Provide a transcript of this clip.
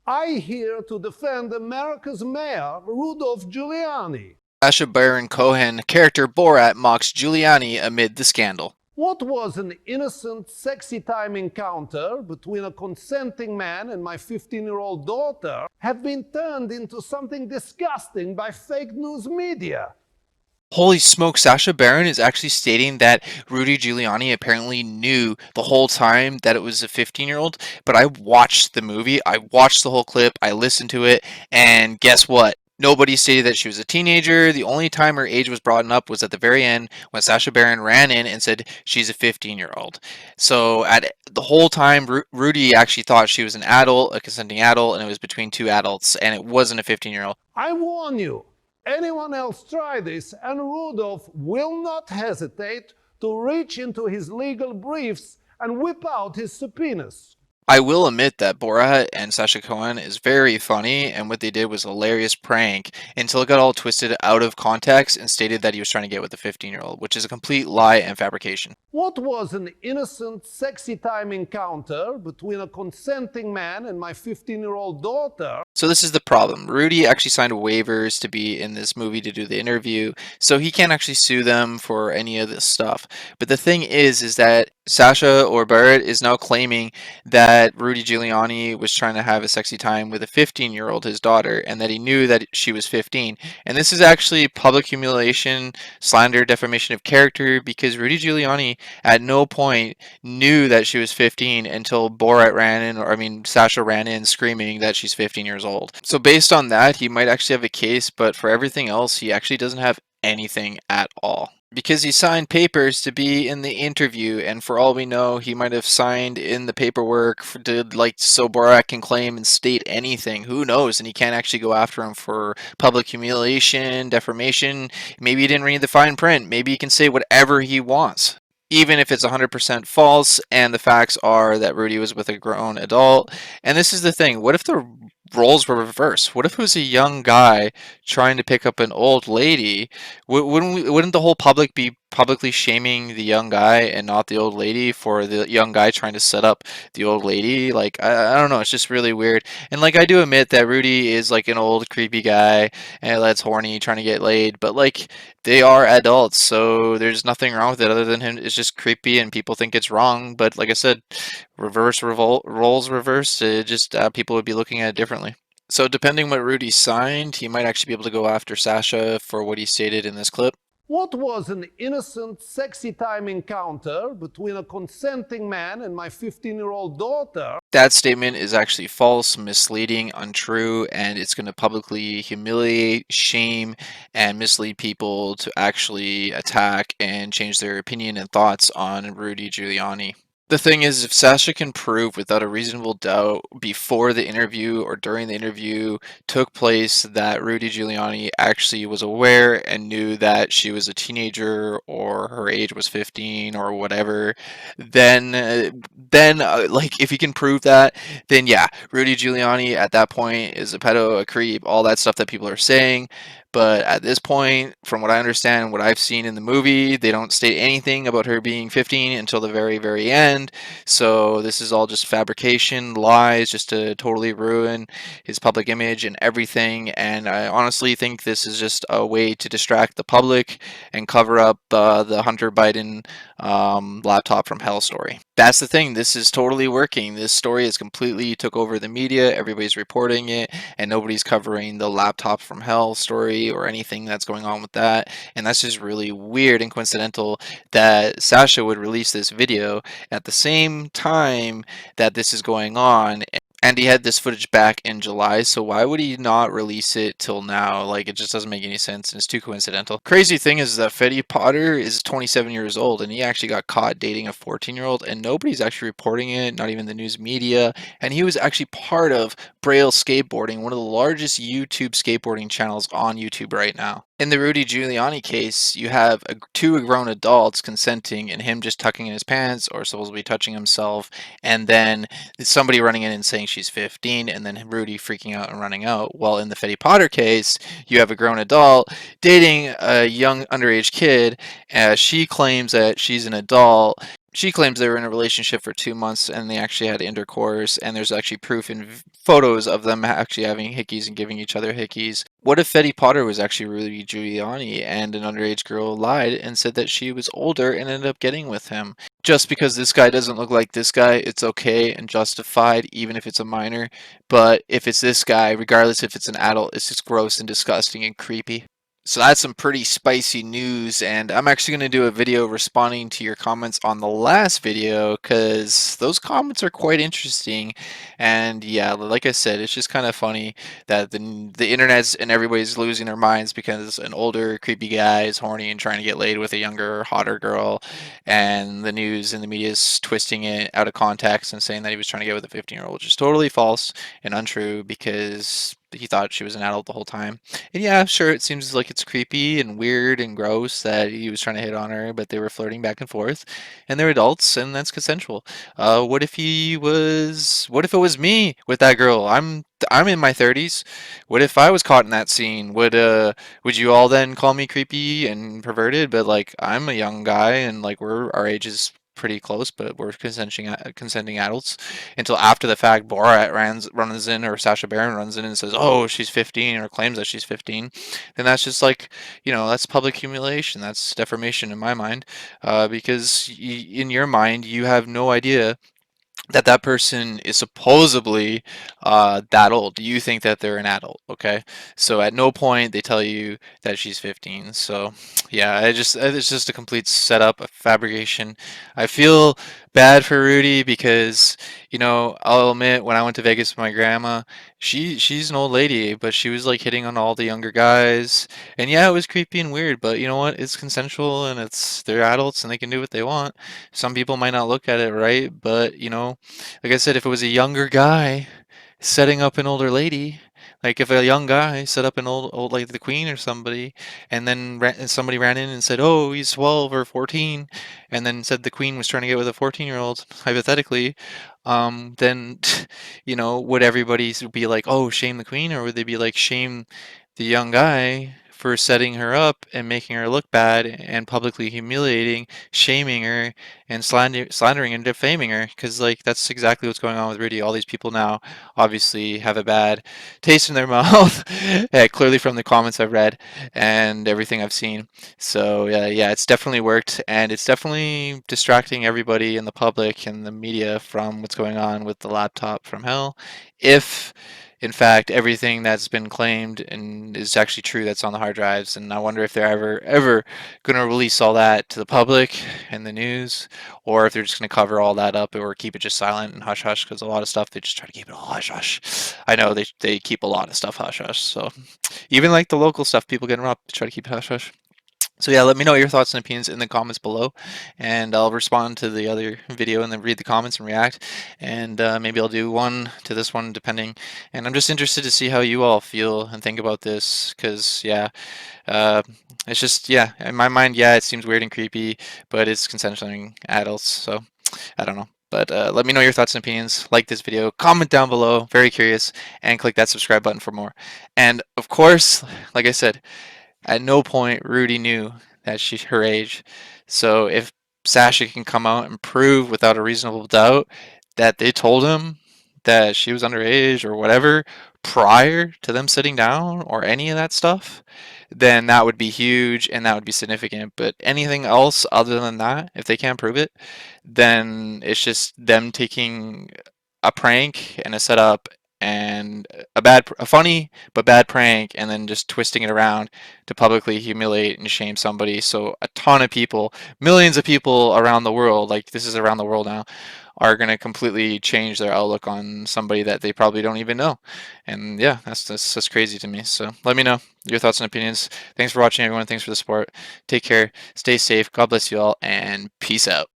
I here to defend America's mayor, Rudy Giuliani. Sacha Baron Cohen character Borat mocks Giuliani amid the scandal. What was an innocent, sexy time encounter between a consenting man and my 15-year-old daughter have been turned into something disgusting by fake news media. Holy smoke, Sacha Baron is actually stating that Rudy Giuliani apparently knew the whole time that it was a 15-year-old, but I watched the movie, I watched the whole clip, I listened to it, and guess what? Nobody stated that she was a teenager. The only time her age was brought up was at the very end when Sacha Baron ran in and said she's a 15-year-old. So at the whole time, Rudy actually thought she was an adult, a consenting adult, and it was between two adults, and it wasn't a 15-year-old. I warn you, anyone else try this, and Rudolph will not hesitate to reach into his legal briefs and whip out his subpoenas. I will admit that Borat and Sacha Cohen is very funny, and what they did was a hilarious prank until it got all twisted out of context and stated that he was trying to get with a 15-year-old, which is a complete lie and fabrication. What was an innocent, sexy time encounter between a consenting man and my 15-year-old daughter? So this is the problem. Rudy actually signed waivers to be in this movie to do the interview, so he can't actually sue them for any of this stuff. But the thing is that Sacha or Barrett is now claiming that Rudy Giuliani was trying to have a sexy time with a 15-year-old, his daughter, and that he knew that she was 15. And this is actually public humiliation, slander, defamation of character, because Rudy Giuliani at no point knew that she was 15 until Sacha ran in screaming that she's 15 years old. So based on that, he might actually have a case, but for everything else, he actually doesn't have anything at all. Because he signed papers to be in the interview, and for all we know, he might have signed in the paperwork so Borat can claim and state anything. Who knows? And he can't actually go after him for public humiliation, defamation. Maybe he didn't read the fine print. Maybe he can say whatever he wants, even if it's 100% false, and the facts are that Rudy was with a grown adult. And this is the thing, what if the roles were reversed? What if it was a young guy trying to pick up an old lady? Wouldn't the whole public be publicly shaming the young guy and not the old lady for the young guy trying to set up the old lady? Like, I don't know, it's just really weird. And like, I do admit that Rudy is like an old creepy guy and that's horny trying to get laid, but like, they are adults, so there's nothing wrong with it other than him. It's just creepy and people think it's wrong. But like I said, roles reversed, people would be looking at it differently. So depending what Rudy signed, he might actually be able to go after Sacha for what he stated in this clip. What was an innocent, sexy time encounter between a consenting man and my 15-year-old daughter? That statement is actually false, misleading, untrue, and it's going to publicly humiliate, shame, and mislead people to actually attack and change their opinion and thoughts on Rudy Giuliani. The thing is, if Sacha can prove without a reasonable doubt before the interview or during the interview took place that Rudy Giuliani actually was aware and knew that she was a teenager or her age was 15 or whatever, then if he can prove that, then yeah, Rudy Giuliani at that point is a pedo, a creep, all that stuff that people are saying. But at this point, from what I understand, what I've seen in the movie, they don't state anything about her being 15 until the very, very end. So this is all just fabrication, lies, just to totally ruin his public image and everything. And I honestly think this is just a way to distract the public and cover up the Hunter Biden laptop from hell story. That's the thing. This is totally working. This story has completely took over the media. Everybody's reporting it, and nobody's covering the laptop from hell story or anything that's going on with that. And that's just really weird and coincidental that Sacha would release this video at the same time that this is going on. And he had this footage back in July, so why would he not release it till now? Like, it just doesn't make any sense, and it's too coincidental. Crazy thing is that Fetty Potter is 27 years old, and he actually got caught dating a 14-year-old, and nobody's actually reporting it, not even the news media. And he was actually part of Braille Skateboarding, one of the largest YouTube skateboarding channels on YouTube right now. In the Rudy Giuliani case, you have two grown adults consenting and him just tucking in his pants or supposedly touching himself, and then somebody running in and saying she's 15, and then Rudy freaking out and running out. While in the Fetty Potter case, you have a grown adult dating a young underage kid. She claims that she's an adult. She claims they were in a relationship for 2 months and they actually had intercourse, and there's actually proof in photos of them actually having hickeys and giving each other hickeys. What if Fetty Potter was actually Rudy Giuliani and an underage girl lied and said that she was older and ended up getting with him? Just because this guy doesn't look like this guy, it's okay and justified, even if it's a minor. But if it's this guy, regardless if it's an adult, it's just gross and disgusting and creepy. So that's some pretty spicy news, and I'm actually going to do a video responding to your comments on the last video because those comments are quite interesting. And yeah, like I said, it's just kind of funny that the internet's and everybody's losing their minds because an older creepy guy is horny and trying to get laid with a younger, hotter girl, and the news and the media is twisting it out of context and saying that he was trying to get with a 15-year-old, which is totally false and untrue because he thought she was an adult the whole time. And yeah, sure, it seems like it's creepy and weird and gross that he was trying to hit on her, but they were flirting back and forth, and they're adults, and that's consensual. What if he was? What if it was me with that girl? I'm in my 30s. What if I was caught in that scene? Would you all then call me creepy and perverted? But like, I'm a young guy, and like our age is pretty close, but we're consenting adults. Until after the fact, Borat runs in, or Sacha Baron runs in and says, "Oh, she's 15," or claims that she's 15. Then that's just like, that's public humiliation. That's defamation in my mind, because in your mind, you have no idea that that person is supposedly that old. You think that they're an adult, okay? So at no point they tell you that she's 15. So yeah, it's just a complete setup, a fabrication. I feel bad for Rudy because I'll admit when I went to Vegas with my grandma, she's an old lady, but she was like hitting on all the younger guys, and yeah, it was creepy and weird. But you know what? It's consensual and they're adults and they can do what they want. Some people might not look at it right, but like I said, if it was a younger guy setting up an older lady, like if a young guy set up an old like the Queen or somebody, and then somebody ran in and said, "Oh, he's 12 or 14," and then said the Queen was trying to get with a 14-year-old, hypothetically, then would everybody be like, "Oh, shame the Queen," or would they be like, "Shame the young guy for setting her up and making her look bad and publicly humiliating, shaming her, and slandering and defaming her?" Because like that's exactly what's going on with Rudy. All these people now obviously have a bad taste in their mouth, clearly from the comments I've read and everything I've seen. So yeah, it's definitely worked, and it's definitely distracting everybody in the public and the media from what's going on with the laptop from hell. If in fact everything that's been claimed and is actually true that's on the hard drives, and I wonder if they're ever going to release all that to the public and the news, or if they're just going to cover all that up or keep it just silent and hush hush, because a lot of stuff they just try to keep it all hush hush. I know they keep a lot of stuff hush hush, so even like the local stuff people getting robbed, they try to keep it hush hush. So yeah, let me know your thoughts and opinions in the comments below, and I'll respond to the other video and then read the comments and react, and maybe I'll do one to this one depending. And I'm just interested to see how you all feel and think about this, because yeah, uh, it's just, yeah, in my mind, yeah, it seems weird and creepy, but it's consensual adults, so I don't know. But let me know your thoughts and opinions. Like this video, comment down below, very curious, and click that subscribe button for more. And of course, like I said, at no point Rudy knew that she's her age. So if Sasha can come out and prove without a reasonable doubt that they told him that she was underage or whatever prior to them sitting down or any of that stuff, then that would be huge and that would be significant. But anything else other than that, if they can't prove it, then it's just them taking a prank and a setup and a funny but bad prank, and then just twisting it around to publicly humiliate and shame somebody. So a ton of people, millions of people around the world, like this is around the world now, are going to completely change their outlook on somebody that they probably don't even know. And yeah, that's crazy to me. So let me know your thoughts and opinions. Thanks for watching, everyone. Thanks for the support. Take care. Stay safe. God bless you all, and peace out.